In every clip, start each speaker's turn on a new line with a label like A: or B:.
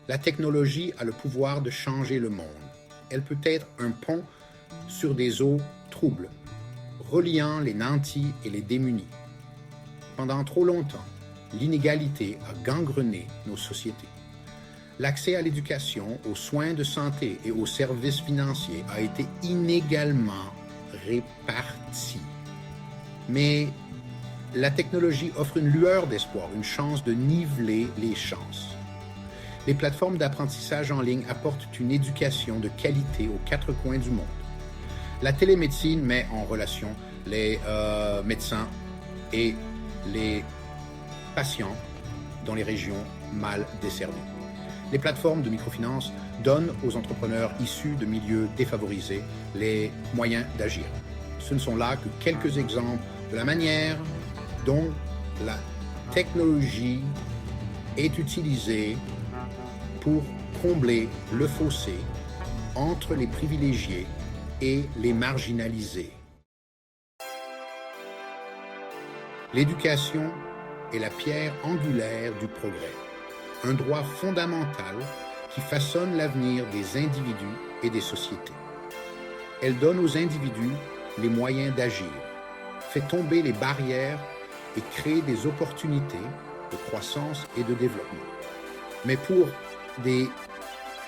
A: La technologie a le pouvoir de changer le monde. Elle peut être un pont sur des eaux troubles, reliant les nantis et les démunis. Pendant trop longtemps, l'inégalité a gangrené nos sociétés. L'accès à l'éducation, aux soins de santé et aux services financiers a été inégalement réparti. Mais la technologie offre une lueur d'espoir, une chance de niveler les chances. Les plateformes d'apprentissage en ligne apportent une éducation de qualité aux quatre coins du monde. La télémédecine met en relation les médecins et les patients dans les régions mal desservies. Les plateformes de microfinance donnent aux entrepreneurs issus de milieux défavorisés les moyens d'agir. Ce ne sont là que quelques exemples de la manière dont la technologie est utilisée pour combler le fossé entre les privilégiés et les marginalisés. L'éducation est la pierre angulaire du progrès, un droit fondamental qui façonne l'avenir des individus et des sociétés. Elle donne aux individus les moyens d'agir, fait tomber les barrières et crée des opportunités de croissance et de développement. Mais pour des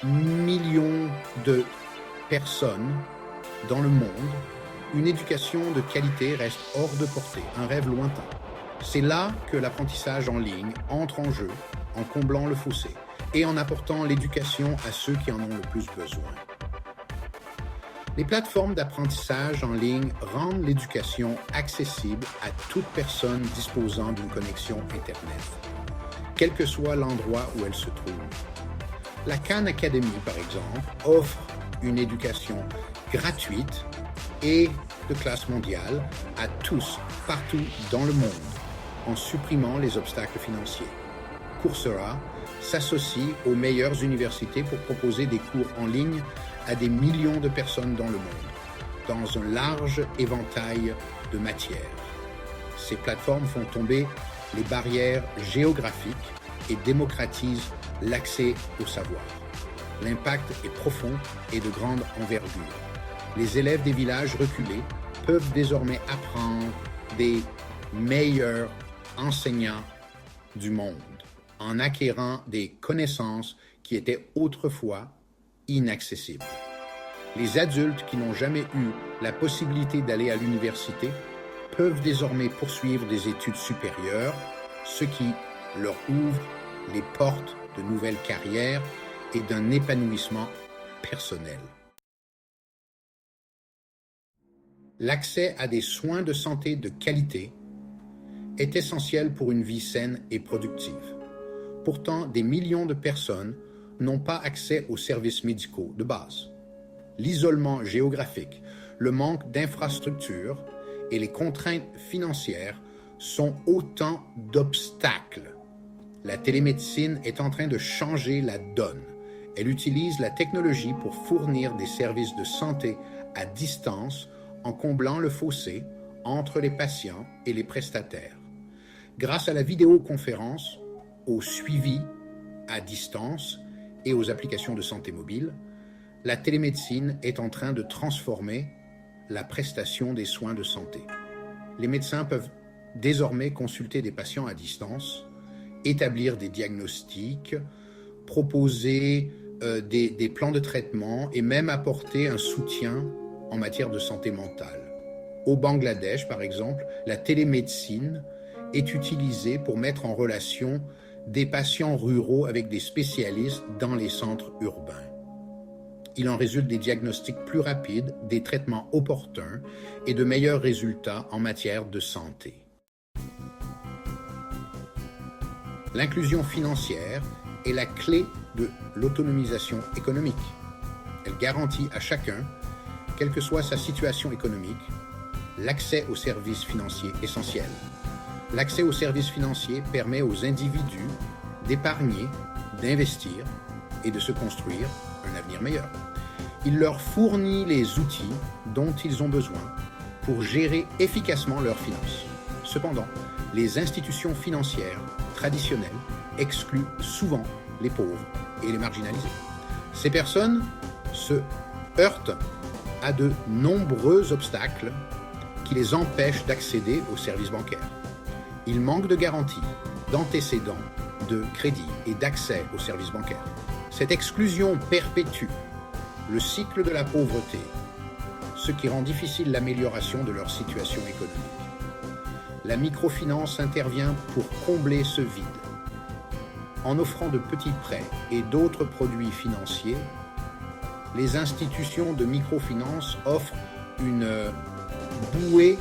A: millions de personnes dans le monde, une éducation de qualité reste hors de portée, un rêve lointain. C'est là que l'apprentissage en ligne entre en jeu en comblant le fossé et en apportant l'éducation à ceux qui en ont le plus besoin. Les plateformes d'apprentissage en ligne rendent l'éducation accessible à toute personne disposant d'une connexion Internet, quel que soit l'endroit où elle se trouve. La Khan Academy, par exemple, offre une éducation gratuite et de classe mondiale à tous, partout dans le monde, en supprimant les obstacles financiers. Coursera s'associe aux meilleures universités pour proposer des cours en ligne à des millions de personnes dans le monde, dans un large éventail de matières. Ces plateformes font tomber les barrières géographiques et démocratisent l'accès au savoir. L'impact est profond et de grande envergure. Les élèves des villages reculés peuvent désormais apprendre des meilleurs enseignants du monde, en acquérant des connaissances qui étaient autrefois inaccessibles. Les adultes qui n'ont jamais eu la possibilité d'aller à l'université peuvent désormais poursuivre des études supérieures, ce qui leur ouvre les portes de nouvelles carrières et d'un épanouissement personnel. L'accès à des soins de santé de qualité est essentiel pour une vie saine et productive. Pourtant, des millions de personnes n'ont pas accès aux services médicaux de base. L'isolement géographique, le manque d'infrastructures et les contraintes financières sont autant d'obstacles. La télémédecine est en train de changer la donne. Elle utilise la technologie pour fournir des services de santé à distance en comblant le fossé entre les patients et les prestataires. Grâce à la vidéoconférence, au suivi à distance et aux applications de santé mobile, la télémédecine est en train de transformer la prestation des soins de santé. Les médecins peuvent désormais consulter des patients à distance, établir des diagnostics, proposer des plans de traitement et même apporter un soutien en matière de santé mentale. Au Bangladesh, par exemple, la télémédecine est utilisée pour mettre en relation des patients ruraux avec des spécialistes dans les centres urbains. Il en résulte des diagnostics plus rapides, des traitements opportuns et de meilleurs résultats en matière de santé. L'inclusion financière est la clé de l'autonomisation économique. Elle garantit à chacun, quelle que soit sa situation économique, l'accès aux services financiers essentiels. L'accès aux services financiers permet aux individus d'épargner, d'investir et de se construire un avenir meilleur. Il leur fournit les outils dont ils ont besoin pour gérer efficacement leurs finances. Cependant, les institutions financières traditionnelles excluent souvent les pauvres et les marginalisés. Ces personnes se heurtent à de nombreux obstacles qui les empêchent d'accéder aux services bancaires. Ils manquent de garanties, d'antécédents, de crédit et d'accès aux services bancaires. Cette exclusion perpétue le cycle de la pauvreté, ce qui rend difficile l'amélioration de leur situation économique. La microfinance intervient pour combler ce vide. En offrant de petits prêts et d'autres produits financiers, les institutions de microfinance offrent une bouée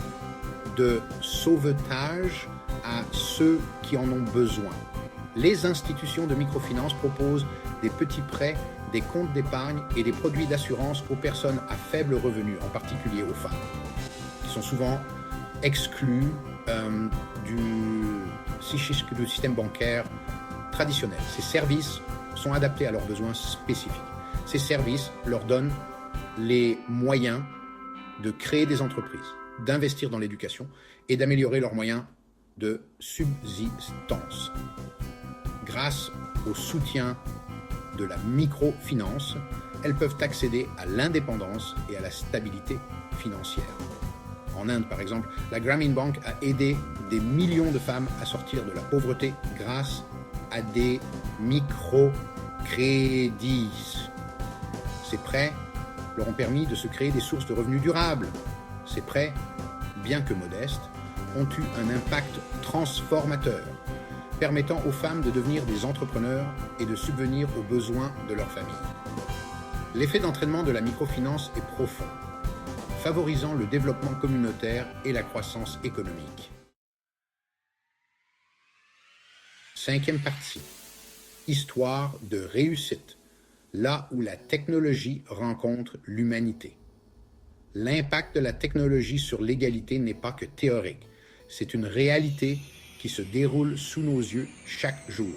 A: de sauvetage à ceux qui en ont besoin. Les institutions de microfinance proposent des petits prêts, des comptes d'épargne et des produits d'assurance aux personnes à faible revenu, en particulier aux femmes, qui sont souvent exclues du système bancaire traditionnel. Ces services sont adaptés à leurs besoins spécifiques. Ces services leur donnent les moyens de créer des entreprises, d'investir dans l'éducation et d'améliorer leurs moyens de subsistance. Grâce au soutien de la microfinance, elles peuvent accéder à l'indépendance et à la stabilité financière. En Inde, par exemple, la Grameen Bank a aidé des millions de femmes à sortir de la pauvreté grâce à des microcrédits. Ces prêts leur ont permis de se créer des sources de revenus durables. Ces prêts, bien que modestes, ont eu un impact transformateur, permettant aux femmes de devenir des entrepreneurs et de subvenir aux besoins de leur famille. L'effet d'entraînement de la microfinance est profond, favorisant le développement communautaire et la croissance économique. Cinquième partie, histoire de réussite, là où la technologie rencontre l'humanité. L'impact de la technologie sur l'égalité n'est pas que théorique, c'est une réalité qui se déroule sous nos yeux chaque jour.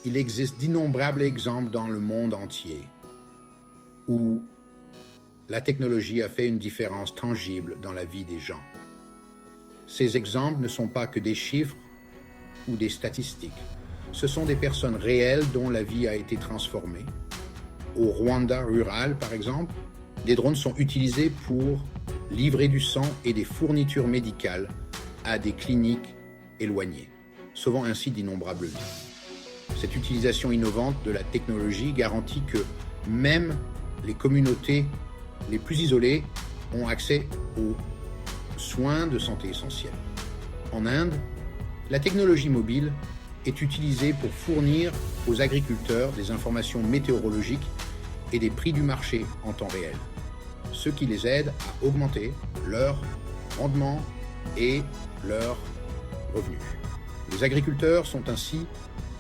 A: Il existe d'innombrables exemples dans le monde entier où la technologie a fait une différence tangible dans la vie des gens. Ces exemples ne sont pas que des chiffres ou des statistiques. Ce sont des personnes réelles dont la vie a été transformée. Au Rwanda rural, par exemple, des drones sont utilisés pour livrer du sang et des fournitures médicales à des cliniques éloignées, sauvant ainsi d'innombrables vies. Cette utilisation innovante de la technologie garantit que même les communautés les plus isolées ont accès aux soins de santé essentiels. En Inde, la technologie mobile est utilisée pour fournir aux agriculteurs des informations météorologiques et des prix du marché en temps réel, ce qui les aide à augmenter leur rendement et leurs revenus. Les agriculteurs sont ainsi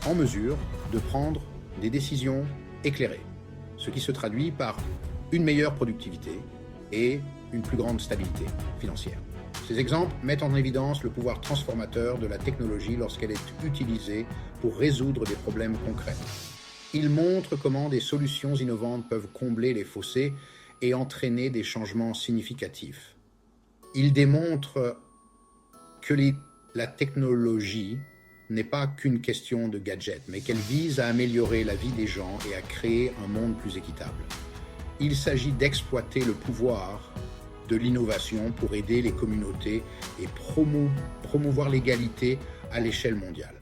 A: en mesure de prendre des décisions éclairées, ce qui se traduit par une meilleure productivité et une plus grande stabilité financière. Ces exemples mettent en évidence le pouvoir transformateur de la technologie lorsqu'elle est utilisée pour résoudre des problèmes concrets. Ils montrent comment des solutions innovantes peuvent combler les fossés et entraîner des changements significatifs. Ils démontrent que la technologie n'est pas qu'une question de gadgets, mais qu'elle vise à améliorer la vie des gens et à créer un monde plus équitable. Il s'agit d'exploiter le pouvoir de l'innovation pour aider les communautés et promouvoir l'égalité à l'échelle mondiale.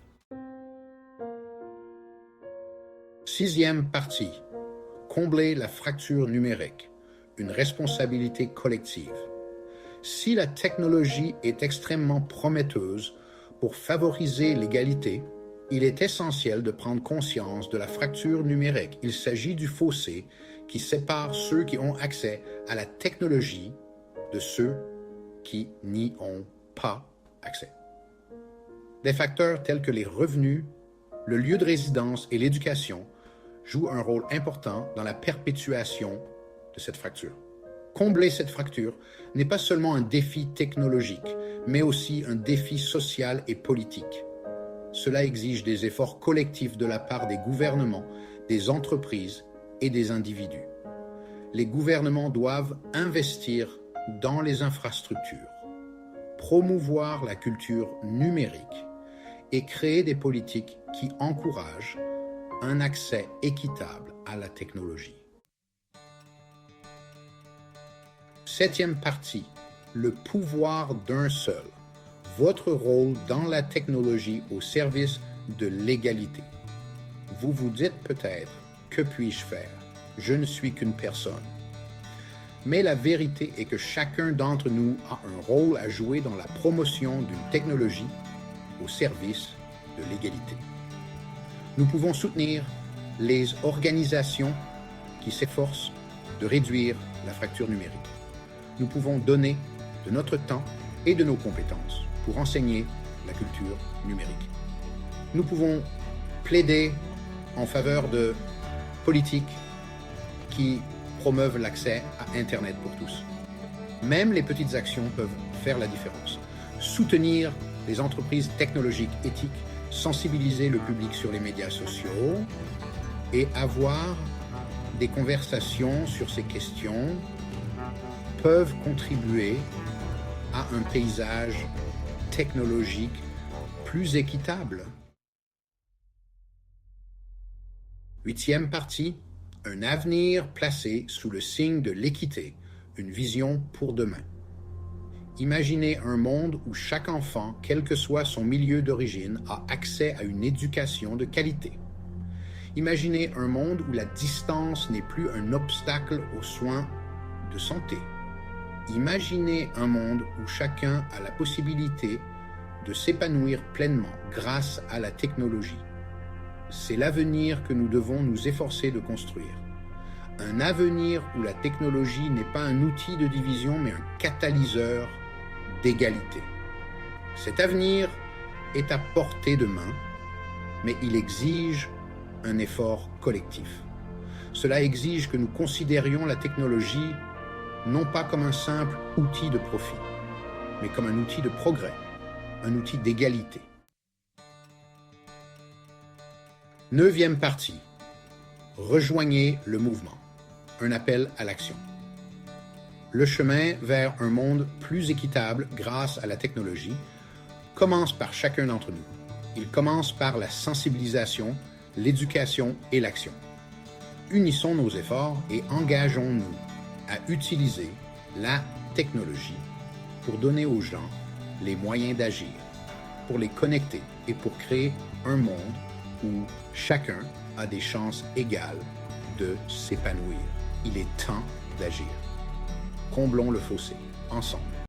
A: Sixième partie, combler la fracture numérique, une responsabilité collective. Si la technologie est extrêmement prometteuse pour favoriser l'égalité, il est essentiel de prendre conscience de la fracture numérique. Il s'agit du fossé qui sépare ceux qui ont accès à la technologie de ceux qui n'y ont pas accès. Des facteurs tels que les revenus, le lieu de résidence et l'éducation jouent un rôle important dans la perpétuation de cette fracture. Combler cette fracture n'est pas seulement un défi technologique, mais aussi un défi social et politique. Cela exige des efforts collectifs de la part des gouvernements, des entreprises et des individus. Les gouvernements doivent investir dans les infrastructures, promouvoir la culture numérique et créer des politiques qui encouragent un accès équitable à la technologie. Septième partie, le pouvoir d'un seul. Votre rôle dans la technologie au service de l'égalité. Vous vous dites peut-être, que puis-je faire? Je ne suis qu'une personne. Mais la vérité est que chacun d'entre nous a un rôle à jouer dans la promotion d'une technologie au service de l'égalité. Nous pouvons soutenir les organisations qui s'efforcent de réduire la fracture numérique. Nous pouvons donner de notre temps et de nos compétences pour enseigner la culture numérique. Nous pouvons plaider en faveur de politiques qui promeuvent l'accès à Internet pour tous. Même les petites actions peuvent faire la différence. Soutenir les entreprises technologiques éthiques, sensibiliser le public sur les médias sociaux et avoir des conversations sur ces questions peuvent contribuer à un paysage technologique plus équitable. Huitième partie, un avenir placé sous le signe de l'équité, une vision pour demain. Imaginez un monde où chaque enfant, quel que soit son milieu d'origine, a accès à une éducation de qualité. Imaginez un monde où la distance n'est plus un obstacle aux soins de santé. Imaginez un monde où chacun a la possibilité de s'épanouir pleinement grâce à la technologie. C'est l'avenir que nous devons nous efforcer de construire. Un avenir où la technologie n'est pas un outil de division, mais un catalyseur d'égalité. Cet avenir est à portée de main, mais il exige un effort collectif. Cela exige que nous considérions la technologie non pas comme un simple outil de profit, mais comme un outil de progrès, un outil d'égalité. Neuvième partie. Rejoignez le mouvement. Un appel à l'action. Le chemin vers un monde plus équitable grâce à la technologie commence par chacun d'entre nous. Il commence par la sensibilisation, l'éducation et l'action. Unissons nos efforts et engageons-nous à utiliser la technologie pour donner aux gens les moyens d'agir, pour les connecter et pour créer un monde où chacun a des chances égales de s'épanouir. Il est temps d'agir. Comblons le fossé, ensemble.